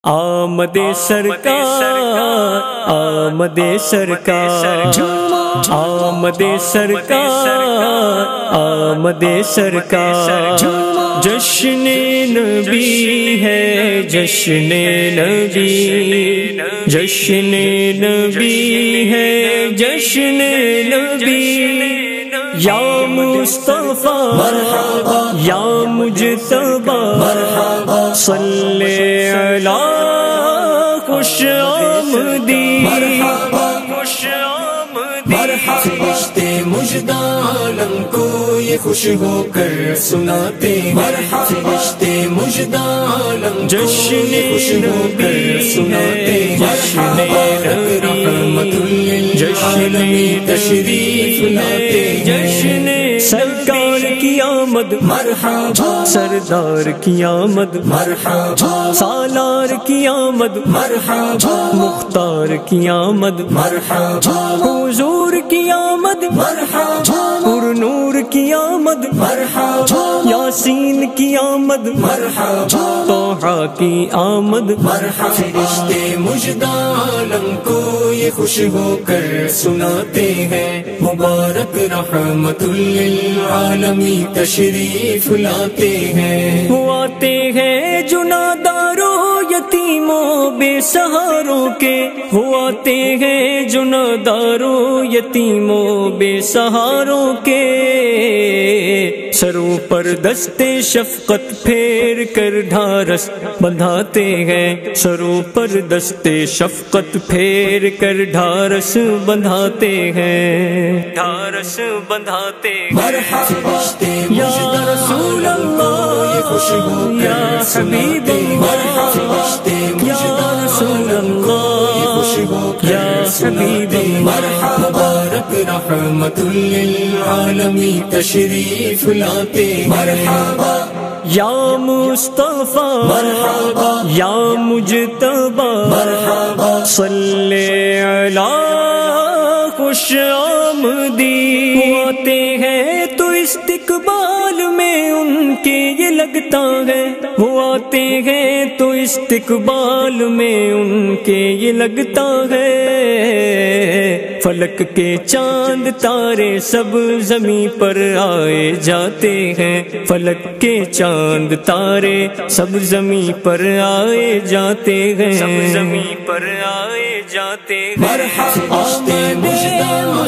آمد سرکار آمد سرکار آمد سرکار آمد سرکار جشن نبی ہے جشن نبی جشن نبی ہے جشن نبی یا مصطفیٰ یا مجتبی صلی علی خوش آمدی خوش آمدی فرشتے مژدہ عالم کو یہ خوش ہو کر سناتے ہیں فرشتے مژدہ عالم کو یہ خوش ہو کر سناتے ہیں رحمت للعالمین تشریف لاتے جشن سرکار کی آمد مرحبا سردار کی آمد مرحبا سالار کی آمد مرحبا مختار کی آمد مرحبا حضور کی آمد مرحبا پر نور کی آمد مرحبا یاسین کی آمد مرحبا طٰہٰ کی آمد مرحبا فرشتے مژدہ عالم کو یہ خوش ہو کر سناتے ہیں مبارک رحمت للعالمین تشریف لاتے ہیں وہ آتے ہیں جناداروں یتیموں بے سہاروں کے وہ آتے ہیں جناداروں یتیموں بے سہاروں کے سروں پر دستے شفقت پھیر کر ڈھارس بندھاتے ہیں سروں پر دستے شفقت پھیر کر ڈھارس بندھاتے ہیں ڈھارس بندھاتے مرحبا فرشتے یا مژدہ رسول عالم کو یہ خوش ہو یا کر حبیب سناتے ہیں مرحبا فرشتے مژدہ عالم کو یہ خوش ہو یا کر سناتے ہیں مرحبا مبارک رحمت للعالمین تشریف لاتے ہیں مرحبا یا مصطفیٰ مرحبا یا مجتبی مرحبا صلی علی خوش آمدی آتے ہیں تو استقبال میں ان کے یہ لگتا ہے وہ آتے ہیں تو استقبال میں ان کے یہ لگتا ہے فلک کے چاند تارے سب زمیں پر آئے جاتے ہیں فلک کے چاند تارے سب زمیں پر آئے جاتے ہیں سب زمیں پر آئے جاتے ہیں مرحبا فرشتے مژدہ